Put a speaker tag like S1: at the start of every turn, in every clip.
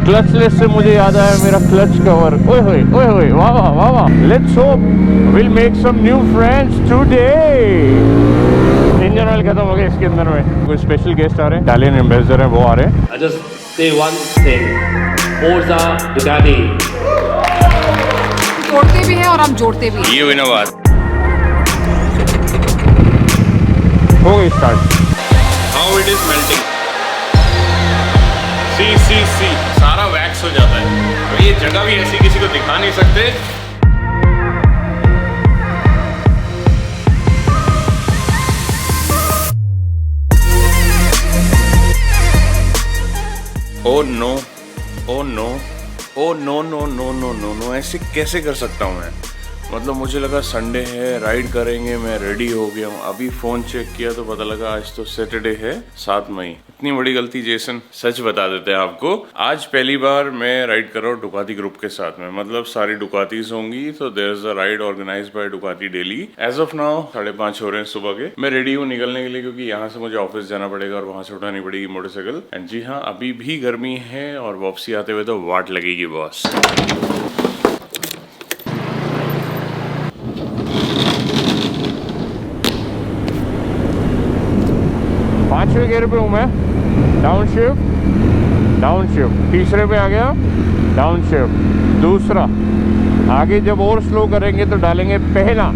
S1: Clutchless से मुझे याद आया मेरा क्लच कवर। ओए होए वाह वाह वाह वाह। Let's hope will make some new friends today. Engine oil खत्म हो गया इसके अंदर में। कोई स्पेशल गेस्ट आ रहे हैं, इटालियन एम्बेसडर हैं, वो आ रहे हैं।
S2: I just say one thing, Forza Ducati.
S3: तोड़ते भी हैं और हम जोड़ते भी हैं।
S1: ये हुई ना बात। हो गई start.
S4: How it is melting. सी सारा वैक्स हो जाता है। तो ये जगह भी ऐसी किसी को दिखा नहीं सकते। Oh no oh no oh no no no no no no, ऐसे कैसे कर सकता हूँ मैं? मतलब मुझे लगा संडे है, राइड करेंगे, मैं रेडी हो गया हूँ। अभी फ़ोन चेक किया तो पता लगा आज तो सैटरडे है, 7 मई। इतनी बड़ी गलती जेसन, सच बता देते हैं आपको। आज पहली बार मैं राइड कर रहा हूँ डुकाती ग्रुप के साथ में, मतलब सारी डुकातीज होंगी। तो there is a ride organize by Ducati Delhi. As of now 5:30 हो रहे हैं सुबह के। मैं रेडी हूँ निकलने के लिए, क्योंकि यहाँ से मुझे ऑफिस जाना पड़ेगा और वहाँ से उठानी पड़ेगी मोटरसाइकिल। एंड जी हाँ, अभी भी गर्मी है और वापसी आते हुए तो वाट लगेगी बॉस।
S1: 5वें गियर पे हूँ मैं। डाउन शिफ्ट, तीसरे पे आ गया, डाउन शिफ्ट, दूसरा। आगे जब और स्लो करेंगे तो डालेंगे पहला।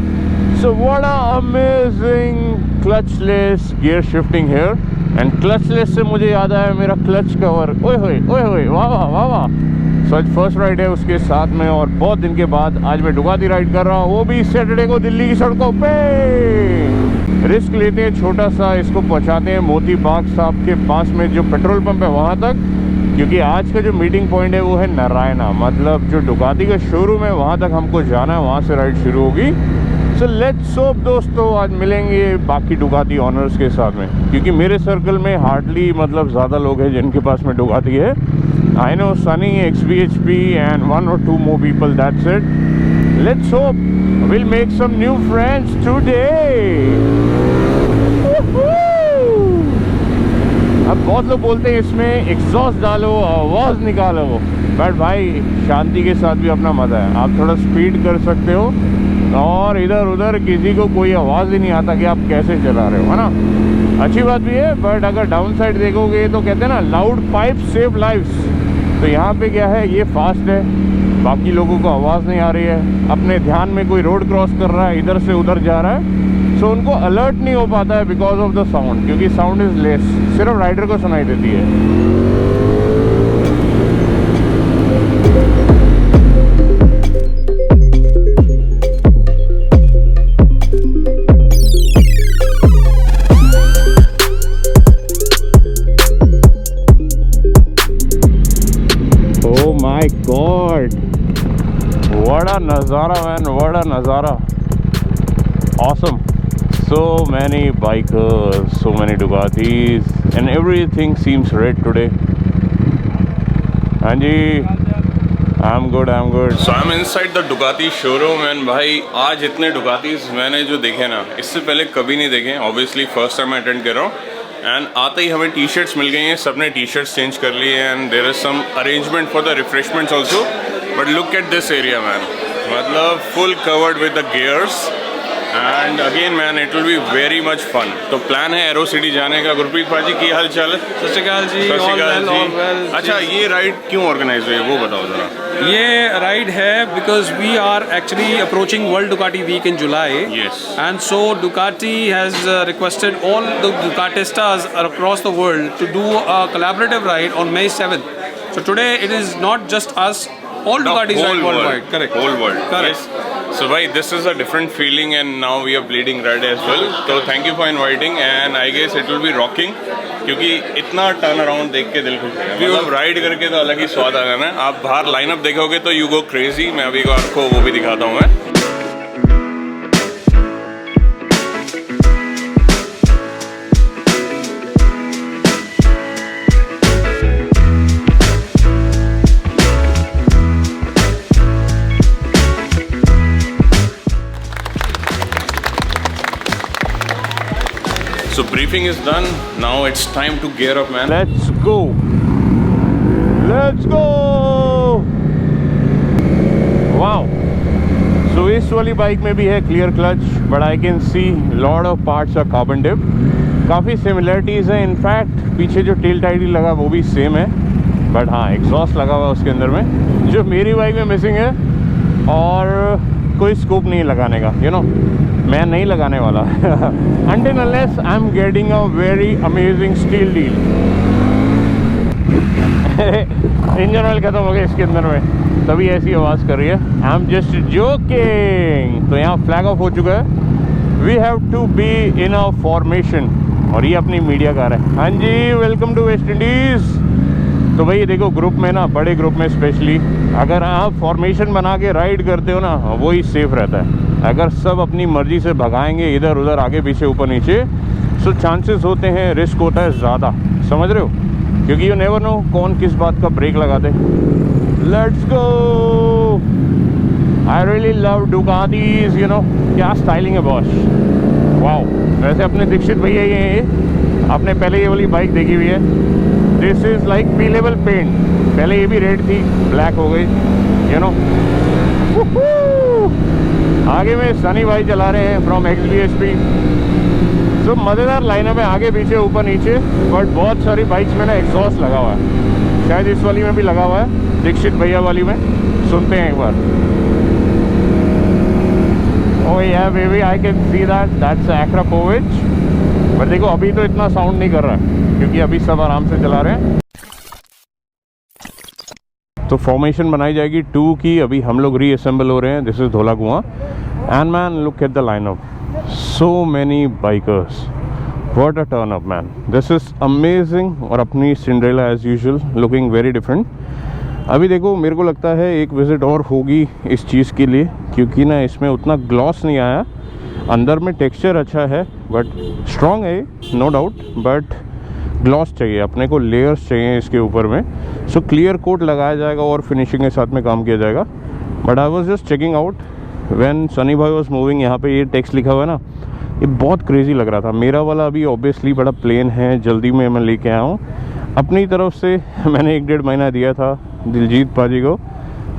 S1: So what a amazing clutchless gear shifting here. And clutchless से मुझे याद आया मेरा क्लच कवर। ओए होए वाह वाह वाह वाह। सो आज फर्स्ट राइड है उसके साथ में, और बहुत दिन के बाद आज मैं डुकाती राइड कर रहा हूँ, वो भी सैटरडे को दिल्ली की सड़कों पे। रिस्क लेते हैं छोटा सा, इसको पहुंचाते हैं मोती बाग साहब के पास में जो पेट्रोल पंप है वहां तक, क्योंकि आज का जो मीटिंग पॉइंट है वो है नारायणा, मतलब जो डुकाती का शोरूम है वहां तक हमको जाना है, वहां से राइड शुरू होगी। सो लेट्स होप दोस्तों आज मिलेंगे बाकी डुकाती ऑनर्स के साथ में, क्योंकि मेरे सर्कल में हार्डली मतलब ज़्यादा लोग हैं जिनके पास में डुकाती है। I know Sunny, XBHP and 1 or 2 more people, that's it. Let's hope we'll make some new friends today. अब बहुत लोग बोलते हैं इसमें एग्जॉस्ट डालो, आवाज़ निकालो, बट भाई शांति के साथ भी अपना मज़ा है। आप थोड़ा स्पीड कर सकते हो और इधर उधर किसी को कोई आवाज़ ही नहीं आता कि आप कैसे चला रहे हो, है ना। अच्छी बात भी है, बट अगर डाउन साइड देखोगे तो कहते हैं ना, लाउड पाइप सेव लाइफ्स। तो यहाँ पे क्या है, ये फास्ट है, बाकी लोगों को आवाज़ नहीं आ रही है, अपने ध्यान में कोई रोड क्रॉस कर रहा है, इधर से उधर जा रहा है, सो उनको अलर्ट नहीं हो पाता है बिकॉज ऑफ द साउंड, क्योंकि साउंड इज़ लेस, सिर्फ राइडर को सुनाई देती है। Oh my God! What a नज़ारा man! What a नज़ारा! Awesome! So many bikers, so many Ducatis, and everything seems red today. हाँ जी, I'm good.
S4: So I'm inside the Ducati showroom and भाई आज इतने Ducatis मैंने जो देखे ना, इससे पहले कभी नहीं देखे। Obviously first time मैं अटेंड कर रहा हूँ। एंड आते ही हमें टी शर्ट्स मिल गई हैं, सबने टी शर्ट्स चेंज कर लिए and there is some arrangement for the refreshments also. But look at this area man, मतलब full covered with the gears and again man it will be very much fun. तो plan है Aerocity जाने का। गुरप्रीत भाजी की हाल चाल है?
S5: सत श्री अकाल जी।
S4: अच्छा, ये राइड क्यों ऑर्गेनाइज हुई है वो बताओ जरा।
S5: ये राइड है because we are actually approaching world Ducati week in July.
S4: Yes.
S5: And so Ducati has requested all the Ducatistas across the world to do a collaborative ride on May 7th. So today it is not just us, all Ducatis ride worldwide. Correct.
S4: Whole world.
S5: Correct.
S4: Yes. So bhai, this is a different feeling and now we are bleeding red as well. So thank you for inviting and I guess it will be rocking. क्योंकि इतना turn around देख के दिल खुश हो गया। मतलब ride करके तो अलग ही स्वाद आ जाना है। आप बाहर लाइनअप देखोगे तो यू गो क्रेजी। मैं अभी आपको वो भी दिखाता हूँ मैं। So briefing is done. Now it's time to gear up, man.
S1: Let's go! इस वाली बाइक में भी है clear clutch, but I can see lot of parts are carbon dip. काफ़ी सिमिलरिटीज़ हैं, इनफैक्ट पीछे जो टेल टाइड लगा वो भी सेम है, बट हाँ एग्जॉस्ट लगा हुआ है उसके अंदर में, जो मेरी बाइक में मिसिंग है। और कोई स्कोप नहीं लगाने का, यू नो, मैं नहीं लगाने वाला until unless I am getting a very amazing steel deal। Engine oil खत्म हो गया इसके अंदर में, तभी ऐसी आवाज़ कर रही है। I am just joking. तो यहाँ फ्लैग ऑफ हो चुका है। We have to be in a formation, और ये अपनी मीडिया कार है। हाँ जी, वेलकम टू वेस्ट इंडीज़। तो भाई देखो, ग्रुप में ना, बड़े ग्रुप में स्पेशली, अगर आप फॉर्मेशन बना के राइड करते हो ना, वही सेफ रहता है। अगर सब अपनी मर्जी से भगाएंगे इधर उधर, आगे पीछे, ऊपर नीचे, सो चांसेस होते हैं, रिस्क होता है ज़्यादा, समझ रहे हो, क्योंकि यू नेवर नो कौन किस बात का ब्रेक लगा दे। Let's go. I really love Ducatis, you know, क्या स्टाइलिंग है बॉस, वाओ। वैसे अपने दीक्षित भैया ये हैं, आपने पहले ये वाली बाइक देखी हुई है। This is like peelable paint. पहले ये भी रेड थी, ब्लैक हो गई, यू नो। आगे में सनी भाई चला रहे हैं फ्रॉम XBSP। तो मज़ेदार लाइनअप है, आगे पीछे ऊपर नीचे, बट बहुत सारी बाइक्स में ना एग्जॉस्ट लगा हुआ है। शायद इस वाली में भी लगा हुआ है, दीक्षित भैया वाली में। सुनते हैं एक बार। Oh yeah baby, I can see that's Akrapovic. But देखो अभी तो इतना साउंड नहीं कर रहा है, क्योंकि अभी सब आराम से चला रहे हैं। तो फॉर्मेशन बनाई जाएगी 2 की। अभी हम लोग रीअसेंबल हो रहे हैं। This is Dhaula Kuan and man look at the lineup, so many bikers, what a turn up man, this is amazing. और अपनी Cinderella as usual looking very different. अभी देखो, मेरे को लगता है एक विज़िट और होगी इस चीज़ के लिए, क्योंकि ना इसमें उतना ग्लॉस नहीं आया। अंदर में टेक्सचर अच्छा है, बट स्ट्रॉन्ग है नो डाउट, बट ग्लॉस चाहिए अपने को, लेयर्स चाहिए इसके ऊपर में। सो क्लियर कोट लगाया जाएगा और फिनिशिंग के साथ में काम किया जाएगा। But I was just checking out when Sunny भाई वाज मूविंग। यहाँ पे ये टेक्स्ट लिखा हुआ है ना, ये बहुत क्रेजी लग रहा था। मेरा वाला अभी ऑब्वियसली बड़ा प्लेन है, जल्दी में मैं लेके आया हूँ अपनी तरफ से। मैंने 1-1.5 महीना दिया था दिलजीत पाजी को,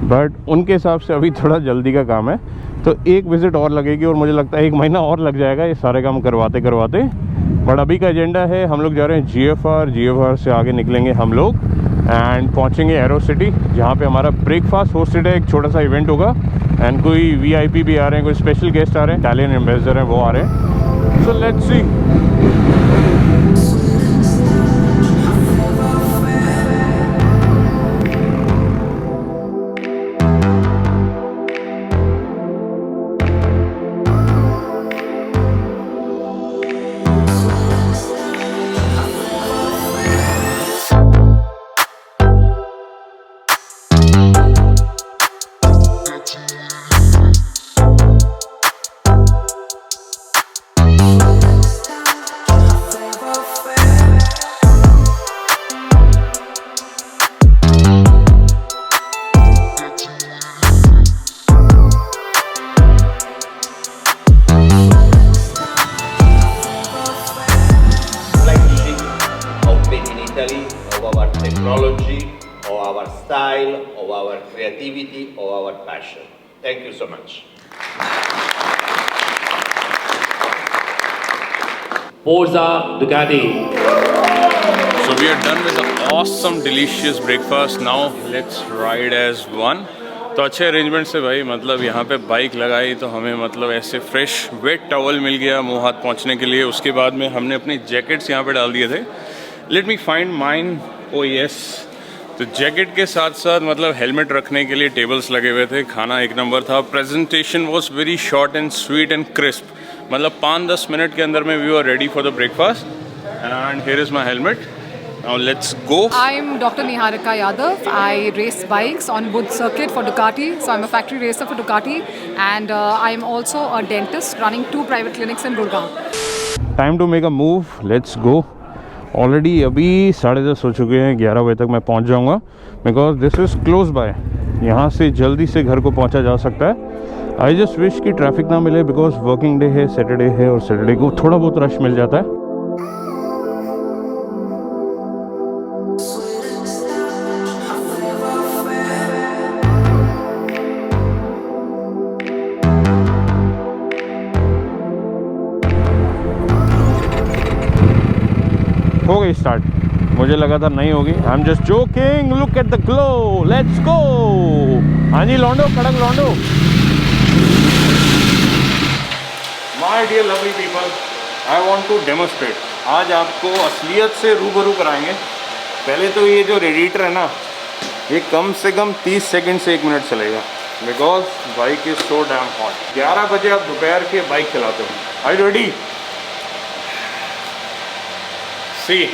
S1: बट उनके हिसाब से अभी थोड़ा जल्दी का काम है, तो एक विज़िट और लगेगी, और मुझे लगता है 1 महीना और लग जाएगा ये सारे काम करवाते करवाते। बट अभी का एजेंडा है, हम लोग जा रहे हैं GFR से आगे निकलेंगे हम लोग एंड पहुंचेंगे एरो सिटी, जहाँ पे हमारा ब्रेकफास्ट होस्टेड है, एक छोटा सा इवेंट होगा। एंड कोई VIP भी आ रहे हैं, कोई स्पेशल गेस्ट आ रहे हैं, इटालियन एम्बेसडर हैं, वो आ रहे हैं। So let's see.
S6: Technology, of our style, of our creativity, of our passion. Thank you so much.
S2: Forza Ducati.
S4: So we are done with the awesome delicious breakfast. Now let's ride as one. तो अच्छे arrangement से भाई, मतलब यहाँ पे bike लगाई तो हमें मतलब ऐसे फ्रेश वेट टॉवल मिल गया मुँह हाथ पहुँचने के लिए। उसके बाद में हमने अपने जैकेट्स यहाँ पे डाल दिए थे। Let me find mine. ओ यस, तो जैकेट के साथ साथ मतलब हेलमेट रखने के लिए टेबल्स लगे हुए थे। खाना एक नंबर था। Presentation was very short and sweet and crisp. मतलब 5-10 मिनट के अंदर में we are ready for the breakfast. And here is my helmet. Now let's go.
S3: I'm Dr. Niharika Yadav. I race bikes on wood circuit for Ducati. So I'm a factory racer for Ducati, and I'm also a dentist running 2 private clinics in Gurgaon.
S1: Time to make a move. Let's go. Already अभी 10:30 हो चुके हैं। 11 बजे तक मैं पहुंच जाऊंगा, because this is close by. यहाँ से जल्दी से घर को पहुंचा जा सकता है। I just wish कि ट्रैफिक ना मिले, because वर्किंग डे है, सैटरडे है, और सैटरडे को थोड़ा बहुत रश मिल जाता है। स्टार्ट। मुझे लगा था नहीं होगी, I am just joking, look at the glow, let's go. हाँ जी लौंडो, कड़क लौंडो। My dear lovely people, I want to demonstrate. आज आपको असलियत से रूबरू कराएंगे। पहले तो ये जो रेडिएटर है ना, ये कम से कम 30 सेकंड से 1 मिनट चलेगा, because bike is so damn hot. 11 बजे आप दोपहर के बाइक चलाते हो। Are you ready? See,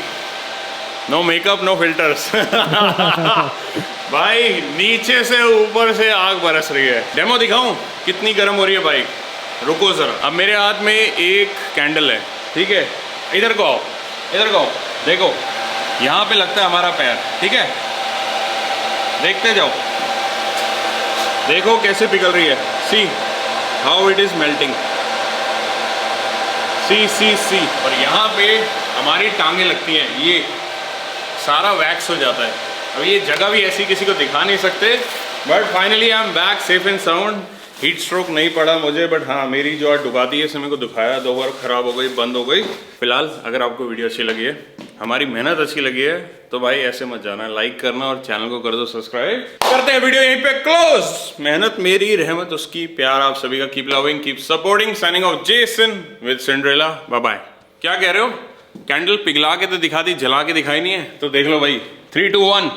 S1: no makeup, no filters. भाई नीचे से ऊपर से आग बरस रही है। डेमो दिखाऊं कितनी गर्म हो रही है बाइक? रुको जरा। अब मेरे हाथ में एक कैंडल है, ठीक है? इधर को आओ, इधर को आओ, देखो यहाँ पे लगता है हमारा पैर, ठीक है? देखते जाओ, देखो कैसे पिघल रही है। See how it is melting, see. और यहाँ पे हमारी टांगे लगती हैं, ये सारा वैक्स हो जाता है। अब ये जगह भी ऐसी किसी को दिखा नहीं सकते, but finally I am back safe and sound. Heat stroke नहीं पड़ा मुझे, बट हाँ मेरी जो डुकाती है, मेरे को दिखाया 2 बार खराब हो गई, बंद हो गई। फिलहाल अगर आपको वीडियो अच्छी लगी है, हमारी मेहनत अच्छी लगी है, तो भाई ऐसे मत जाना, लाइक करना और चैनल को कर दो सब्सक्राइब। करते हैं वीडियो यहीं पे क्लोज। मेहनत मेरी, रहमत उसकी, प्यार आप सभी का। Keep loving, keep supporting. Signing off Jason with Cinderella. Bye bye. क्या कह रहे हो? कैंडल पिघला के तो दिखा दी, जला के दिखाई नहीं है, तो देख लो भाई। 3, 2, 1